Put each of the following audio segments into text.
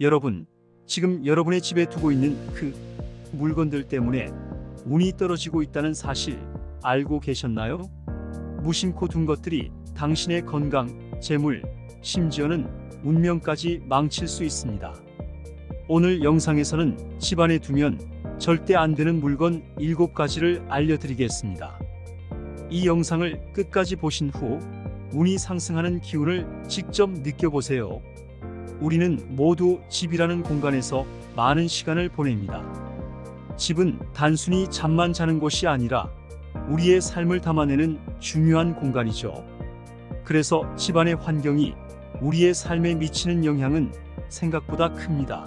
여러분, 지금 여러분의 집에 두고 있는 그 물건들 때문에 운이 떨어지고 있다는 사실 알고 계셨나요? 무심코 둔 것들이 당신의 건강, 재물, 심지어는 운명까지 망칠 수 있습니다. 오늘 영상에서는 집안에 두면 절대 안 되는 물건 7가지를 알려드리겠습니다. 이 영상을 끝까지 보신 후 운이 상승하는 기운을 직접 느껴보세요. 우리는 모두 집이라는 공간에서 많은 시간을 보냅니다. 집은 단순히 잠만 자는 곳이 아니라 우리의 삶을 담아내는 중요한 공간이죠. 그래서 집안의 환경이 우리의 삶에 미치는 영향은 생각보다 큽니다.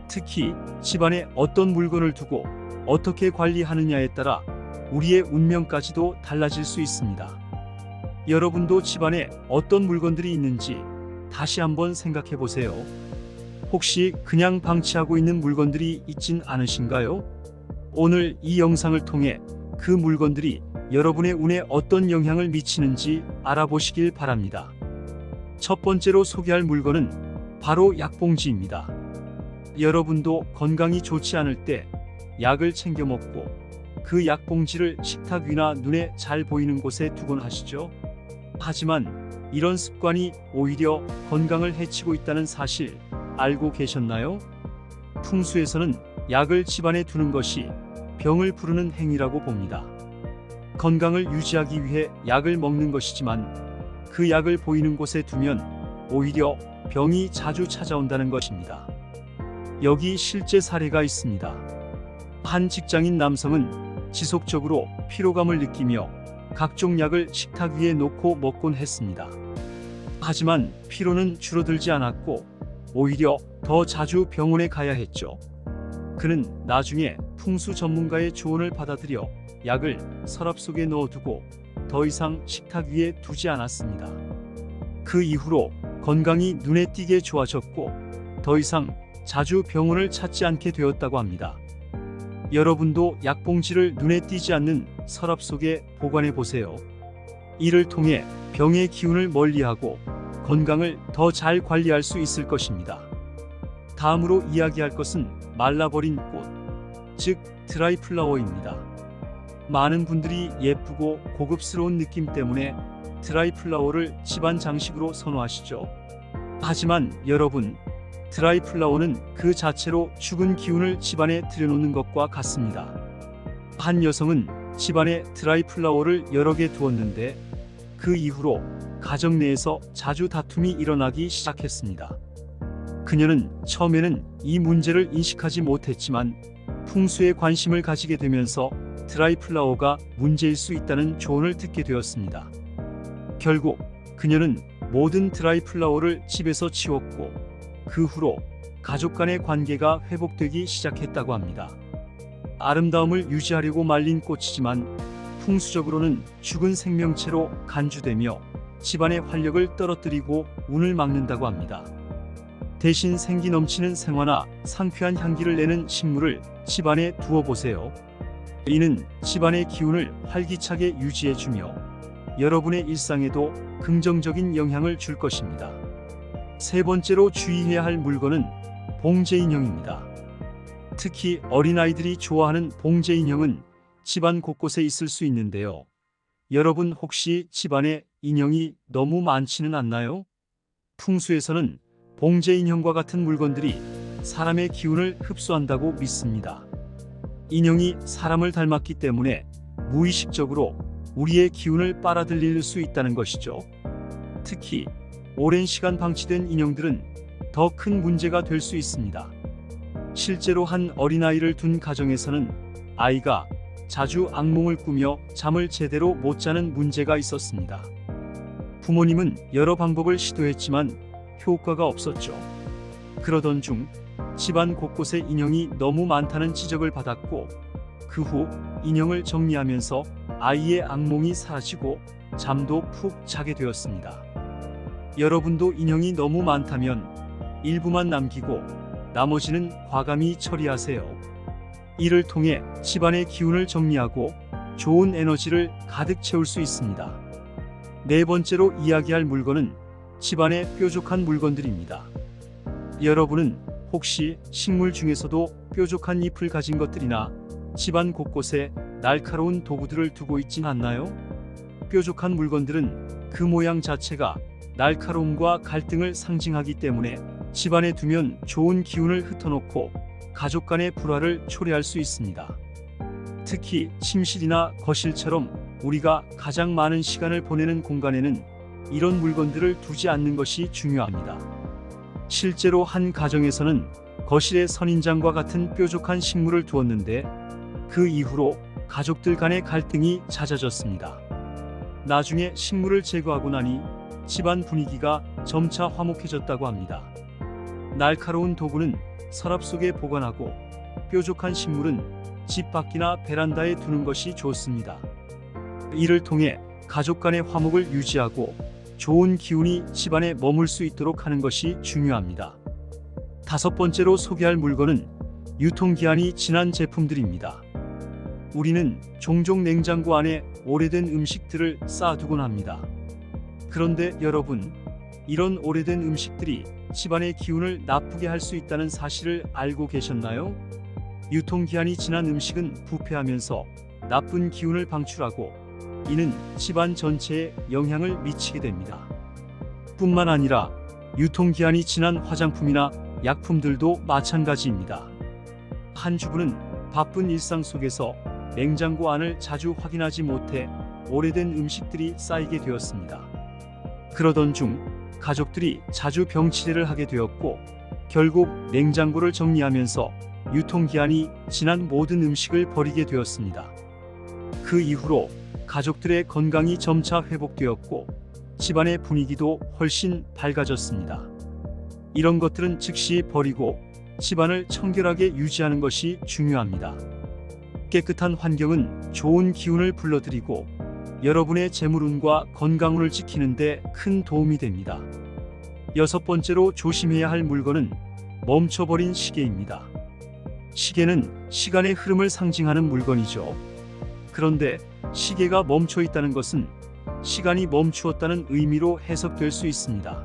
특히 집안에 어떤 물건을 두고 어떻게 관리하느냐에 따라 우리의 운명까지도 달라질 수 있습니다. 여러분도 집안에 어떤 물건들이 있는지 다시 한번 생각해 보세요. 혹시 그냥 방치하고 있는 물건들이 있진 않으신가요? 오늘 이 영상을 통해 그 물건들이 여러분의 운에 어떤 영향을 미치는지 알아보시길 바랍니다. 첫 번째로 소개할 물건은 바로 약봉지입니다. 여러분도 건강이 좋지 않을 때 약을 챙겨 먹고 그 약봉지를 식탁 위나 눈에 잘 보이는 곳에 두곤 하시죠? 하지만 이런 습관이 오히려 건강을 해치고 있다는 사실 알고 계셨나요? 풍수에서는 약을 집안에 두는 것이 병을 부르는 행위라고 봅니다. 건강을 유지하기 위해 약을 먹는 것이지만 그 약을 보이는 곳에 두면 오히려 병이 자주 찾아온다는 것입니다. 여기 실제 사례가 있습니다. 한 직장인 남성은 지속적으로 피로감을 느끼며 각종 약을 식탁 위에 놓고 먹곤 했습니다. 하지만 피로는 줄어들지 않았고 오히려 더 자주 병원에 가야 했죠. 그는 나중에 풍수 전문가의 조언을 받아들여 약을 서랍 속에 넣어두고 더 이상 식탁 위에 두지 않았습니다. 그 이후로 건강이 눈에 띄게 좋아졌고 더 이상 자주 병원을 찾지 않게 되었다고 합니다. 여러분도 약봉지를 눈에 띄지 않는 서랍 속에 보관해 보세요. 이를 통해 병의 기운을 멀리하고 건강을 더 잘 관리할 수 있을 것입니다. 다음으로 이야기할 것은 말라버린 꽃, 즉 드라이 플라워입니다. 많은 분들이 예쁘고 고급스러운 느낌 때문에 드라이 플라워를 집안 장식으로 선호하시죠. 하지만 여러분, 드라이 플라워는 그 자체로 죽은 기운을 집안에 들여놓는 것과 같습니다. 한 여성은 집안에 드라이 플라워를 여러 개 두었는데 그 이후로 가정 내에서 자주 다툼이 일어나기 시작했습니다. 그녀는 처음에는 이 문제를 인식하지 못했지만 풍수에 관심을 가지게 되면서 드라이 플라워가 문제일 수 있다는 조언을 듣게 되었습니다. 결국 그녀는 모든 드라이 플라워를 집에서 치웠고 그 후로 가족 간의 관계가 회복되기 시작했다고 합니다. 아름다움을 유지하려고 말린 꽃이지만 풍수적으로는 죽은 생명체로 간주되며 집안의 활력을 떨어뜨리고 운을 막는다고 합니다. 대신 생기 넘치는 생화나 상쾌한 향기를 내는 식물을 집안에 두어보세요. 이는 집안의 기운을 활기차게 유지해주며 여러분의 일상에도 긍정적인 영향을 줄 것입니다. 세 번째로 주의해야 할 물건은 봉제 인형입니다. 특히 어린아이들이 좋아하는 봉제 인형은 집안 곳곳에 있을 수 있는데요. 여러분 혹시 집안에 인형이 너무 많지는 않나요? 풍수에서는 봉제 인형과 같은 물건들이 사람의 기운을 흡수한다고 믿습니다. 인형이 사람을 닮았기 때문에 무의식적으로 우리의 기운을 빨아들일 수 있다는 것이죠. 특히 오랜 시간 방치된 인형들은 더 큰 문제가 될 수 있습니다. 실제로 한 어린아이를 둔 가정에서는 아이가 자주 악몽을 꾸며 잠을 제대로 못 자는 문제가 있었습니다. 부모님은 여러 방법을 시도했지만 효과가 없었죠. 그러던 중 집안 곳곳에 인형이 너무 많다는 지적을 받았고 그 후 인형을 정리하면서 아이의 악몽이 사라지고 잠도 푹 자게 되었습니다. 여러분도 인형이 너무 많다면 일부만 남기고 나머지는 과감히 처리하세요. 이를 통해 집안의 기운을 정리하고 좋은 에너지를 가득 채울 수 있습니다. 네 번째로 이야기할 물건은 집안의 뾰족한 물건들입니다. 여러분은 혹시 식물 중에서도 뾰족한 잎을 가진 것들이나 집안 곳곳에 날카로운 도구들을 두고 있진 않나요? 뾰족한 물건들은 그 모양 자체가 날카로움과 갈등을 상징하기 때문에 집안에 두면 좋은 기운을 흩어놓고 가족 간의 불화를 초래할 수 있습니다. 특히 침실이나 거실처럼 우리가 가장 많은 시간을 보내는 공간에는 이런 물건들을 두지 않는 것이 중요합니다. 실제로 한 가정에서는 거실에 선인장과 같은 뾰족한 식물을 두었는데 그 이후로 가족들 간의 갈등이 잦아졌습니다. 나중에 식물을 제거하고 나니 집안 분위기가 점차 화목해졌다고 합니다. 날카로운 도구는 서랍 속에 보관하고 뾰족한 식물은 집 밖이나 베란다에 두는 것이 좋습니다. 이를 통해 가족 간의 화목을 유지하고 좋은 기운이 집안에 머물 수 있도록 하는 것이 중요합니다. 다섯 번째로 소개할 물건은 유통기한이 지난 제품들입니다. 우리는 종종 냉장고 안에 오래된 음식들을 쌓아두곤 합니다. 그런데 여러분, 이런 오래된 음식들이 집안의 기운을 나쁘게 할 수 있다는 사실을 알고 계셨나요? 유통기한이 지난 음식은 부패하면서 나쁜 기운을 방출하고 이는 집안 전체에 영향을 미치게 됩니다. 뿐만 아니라 유통기한이 지난 화장품이나 약품들도 마찬가지입니다. 한 주부는 바쁜 일상 속에서 냉장고 안을 자주 확인하지 못해 오래된 음식들이 쌓이게 되었습니다. 그러던 중 가족들이 자주 병치레를 하게 되었고 결국 냉장고를 정리하면서 유통기한이 지난 모든 음식을 버리게 되었습니다. 그 이후로 가족들의 건강이 점차 회복되었고 집안의 분위기도 훨씬 밝아졌습니다. 이런 것들은 즉시 버리고 집안을 청결하게 유지하는 것이 중요합니다. 깨끗한 환경은 좋은 기운을 불러들이고 여러분의 재물운과 건강운을 지키는 데 큰 도움이 됩니다. 여섯 번째로 조심해야 할 물건은 멈춰버린 시계입니다. 시계는 시간의 흐름을 상징하는 물건이죠. 그런데 시계가 멈춰 있다는 것은 시간이 멈추었다는 의미로 해석될 수 있습니다.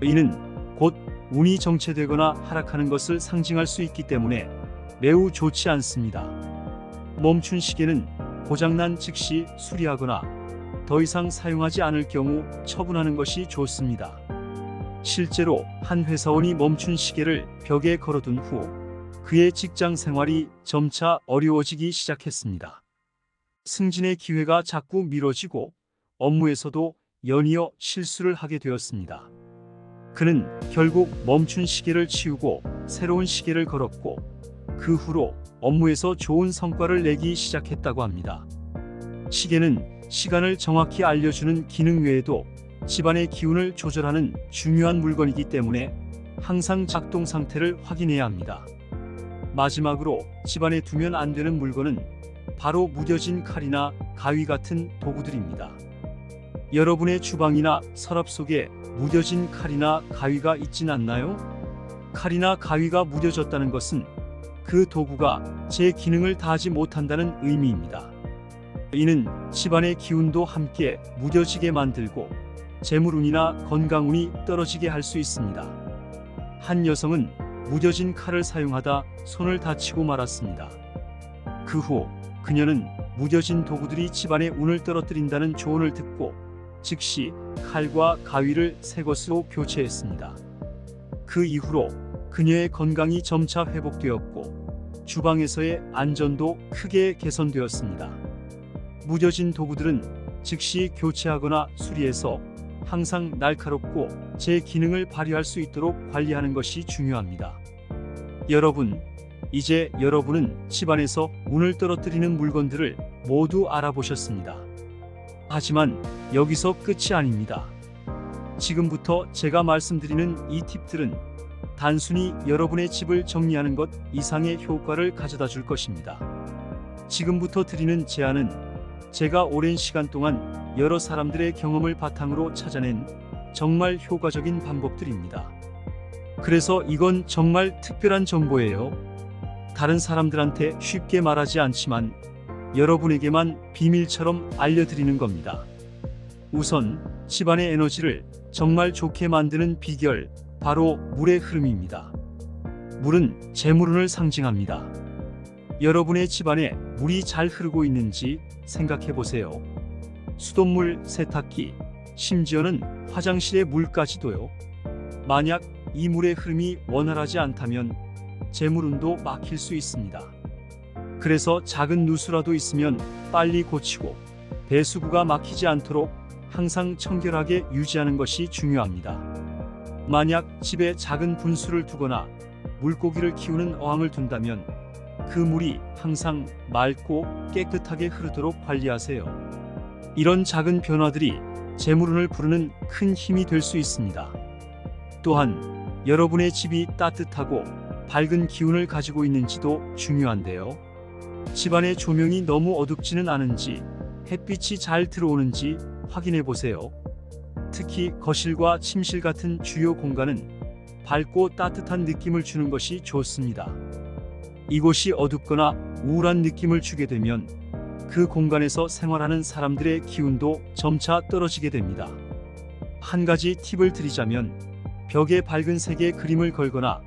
이는 곧 운이 정체되거나 하락하는 것을 상징할 수 있기 때문에 매우 좋지 않습니다. 멈춘 시계는 고장난 즉시 수리하거나 더 이상 사용하지 않을 경우 처분하는 것이 좋습니다. 실제로 한 회사원이 멈춘 시계를 벽에 걸어둔 후 그의 직장 생활이 점차 어려워지기 시작했습니다. 승진의 기회가 자꾸 미뤄지고 업무에서도 연이어 실수를 하게 되었습니다. 그는 결국 멈춘 시계를 치우고 새로운 시계를 걸었고 그 후로 업무에서 좋은 성과를 내기 시작했다고 합니다. 시계는 시간을 정확히 알려주는 기능 외에도 집안의 기운을 조절하는 중요한 물건이기 때문에 항상 작동 상태를 확인해야 합니다. 마지막으로 집안에 두면 안 되는 물건은 바로 무뎌진 칼이나 가위 같은 도구들입니다. 여러분의 주방이나 서랍 속에 무뎌진 칼이나 가위가 있진 않나요? 칼이나 가위가 무뎌졌다는 것은 그 도구가 제 기능을 다하지 못한다는 의미입니다. 이는 집안의 기운도 함께 무뎌지게 만들고 재물운이나 건강운이 떨어지게 할 수 있습니다. 한 여성은 무뎌진 칼을 사용하다 손을 다치고 말았습니다. 그 후 그녀는 무뎌진 도구들이 집안의 운을 떨어뜨린다는 조언을 듣고 즉시 칼과 가위를 새 것으로 교체했습니다. 그 이후로 그녀의 건강이 점차 회복되었고 주방에서의 안전도 크게 개선되었습니다. 무뎌진 도구들은 즉시 교체하거나 수리해서 항상 날카롭고 제 기능을 발휘할 수 있도록 관리하는 것이 중요합니다. 여러분, 이제 여러분은 집안에서 운을 떨어뜨리는 물건들을 모두 알아보셨습니다. 하지만 여기서 끝이 아닙니다. 지금부터 제가 말씀드리는 이 팁들은 단순히 여러분의 집을 정리하는 것 이상의 효과를 가져다 줄 것입니다. 지금부터 드리는 제안은 제가 오랜 시간 동안 여러 사람들의 경험을 바탕으로 찾아낸 정말 효과적인 방법들입니다. 그래서 이건 정말 특별한 정보예요. 다른 사람들한테 쉽게 말하지 않지만 여러분에게만 비밀처럼 알려드리는 겁니다. 우선 집안의 에너지를 정말 좋게 만드는 비결 바로 물의 흐름입니다. 물은 재물운을 상징합니다. 여러분의 집안에 물이 잘 흐르고 있는지 생각해 보세요. 수돗물, 세탁기, 심지어는 화장실의 물까지도요. 만약 이 물의 흐름이 원활하지 않다면 재물운도 막힐 수 있습니다. 그래서 작은 누수라도 있으면 빨리 고치고 배수구가 막히지 않도록 항상 청결하게 유지하는 것이 중요합니다. 만약 집에 작은 분수를 두거나 물고기를 키우는 어항을 둔다면 그 물이 항상 맑고 깨끗하게 흐르도록 관리하세요. 이런 작은 변화들이 재물운을 부르는 큰 힘이 될 수 있습니다. 또한 여러분의 집이 따뜻하고 밝은 기운을 가지고 있는지도 중요한데요. 집안의 조명이 너무 어둡지는 않은지 햇빛이 잘 들어오는지 확인해 보세요. 특히 거실과 침실 같은 주요 공간은 밝고 따뜻한 느낌을 주는 것이 좋습니다. 이곳이 어둡거나 우울한 느낌을 주게 되면 그 공간에서 생활하는 사람들의 기운도 점차 떨어지게 됩니다. 한 가지 팁을 드리자면 벽에 밝은 색의 그림을 걸거나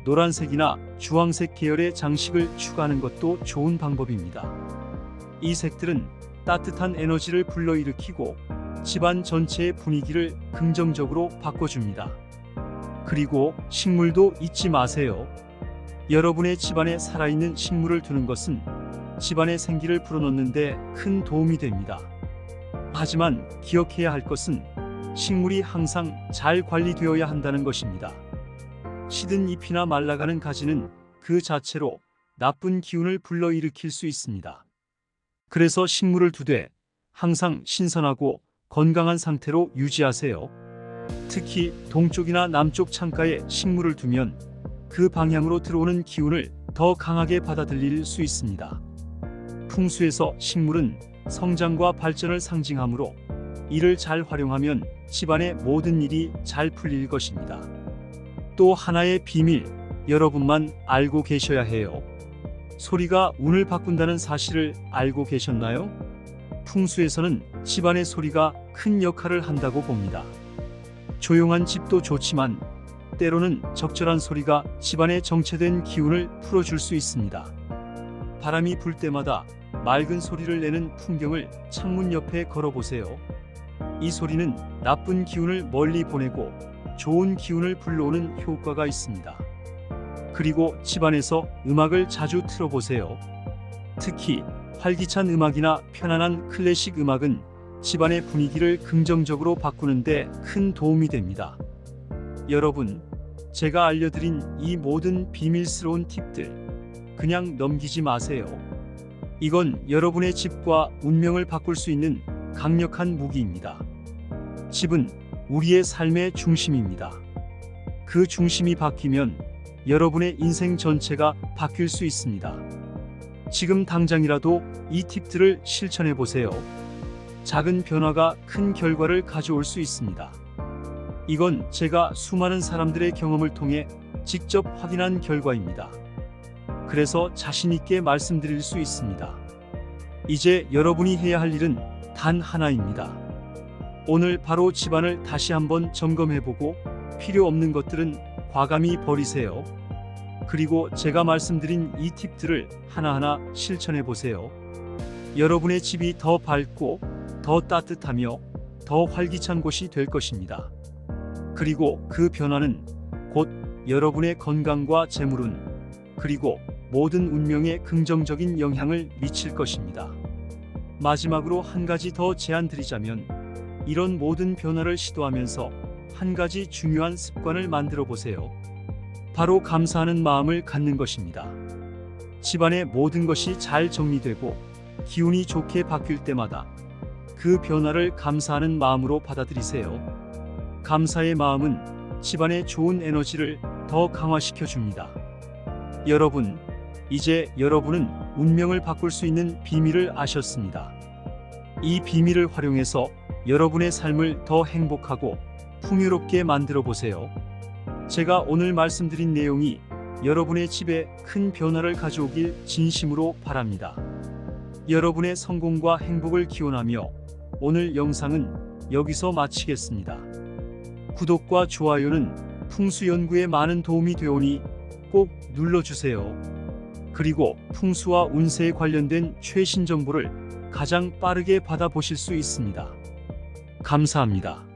노란색이나 주황색 계열의 장식을 추가하는 것도 좋은 방법입니다. 이 색들은 따뜻한 에너지를 불러일으키고 집안 전체의 분위기를 긍정적으로 바꿔줍니다. 그리고 식물도 잊지 마세요. 여러분의 집안에 살아있는 식물을 두는 것은 집안의 생기를 불어넣는데 큰 도움이 됩니다. 하지만 기억해야 할 것은 식물이 항상 잘 관리되어야 한다는 것입니다. 시든 잎이나 말라가는 가지는 그 자체로 나쁜 기운을 불러일으킬 수 있습니다. 그래서 식물을 두되 항상 신선하고 건강한 상태로 유지하세요. 특히 동쪽이나 남쪽 창가에 식물을 두면 그 방향으로 들어오는 기운을 더 강하게 받아들일 수 있습니다. 풍수에서 식물은 성장과 발전을 상징하므로 이를 잘 활용하면 집안의 모든 일이 잘 풀릴 것입니다. 또 하나의 비밀, 여러분만 알고 계셔야 해요. 소리가 운을 바꾼다는 사실을 알고 계셨나요? 풍수에서는 집안의 소리가 큰 역할을 한다고 봅니다. 조용한 집도 좋지만 때로는 적절한 소리가 집안의 정체된 기운을 풀어줄 수 있습니다. 바람이 불 때마다 맑은 소리를 내는 풍경을 창문 옆에 걸어보세요. 이 소리는 나쁜 기운을 멀리 보내고 좋은 기운을 불러오는 효과가 있습니다. 그리고 집안에서 음악을 자주 틀어보세요. 특히 활기찬 음악이나 편안한 클래식 음악은 집안의 분위기를 긍정적으로 바꾸는데 큰 도움이 됩니다. 여러분, 제가 알려드린 이 모든 비밀스러운 팁들 그냥 넘기지 마세요. 이건 여러분의 집과 운명을 바꿀 수 있는 강력한 무기입니다. 집은 우리의 삶의 중심입니다. 그 중심이 바뀌면 여러분의 인생 전체가 바뀔 수 있습니다. 지금 당장이라도 이 팁들을 실천해 보세요. 작은 변화가 큰 결과를 가져올 수 있습니다. 이건 제가 수많은 사람들의 경험을 통해 직접 확인한 결과입니다. 그래서 자신 있게 말씀드릴 수 있습니다. 이제 여러분이 해야 할 일은 단 하나입니다. 오늘 바로 집안을 다시 한번 점검해보고 필요 없는 것들은 과감히 버리세요. 그리고 제가 말씀드린 이 팁들을 하나하나 실천해 보세요. 여러분의 집이 더 밝고 더 따뜻하며 더 활기찬 곳이 될 것입니다. 그리고 그 변화는 곧 여러분의 건강과 재물운, 그리고 모든 운명에 긍정적인 영향을 미칠 것입니다. 마지막으로 한 가지 더 제안드리자면 이런 모든 변화를 시도하면서 한 가지 중요한 습관을 만들어 보세요. 바로 감사하는 마음을 갖는 것입니다. 집안의 모든 것이 잘 정리되고 기운이 좋게 바뀔 때마다 그 변화를 감사하는 마음으로 받아들이세요. 감사의 마음은 집안의 좋은 에너지를 더 강화시켜 줍니다. 여러분, 이제 여러분은 운명을 바꿀 수 있는 비밀을 아셨습니다. 이 비밀을 활용해서 여러분의 삶을 더 행복하고 풍요롭게 만들어 보세요. 제가 오늘 말씀드린 내용이 여러분의 집에 큰 변화를 가져오길 진심으로 바랍니다. 여러분의 성공과 행복을 기원하며 오늘 영상은 여기서 마치겠습니다. 구독과 좋아요는 풍수 연구에 많은 도움이 되오니 꼭 눌러주세요. 그리고 풍수와 운세에 관련된 최신 정보를 가장 빠르게 받아보실 수 있습니다. 감사합니다.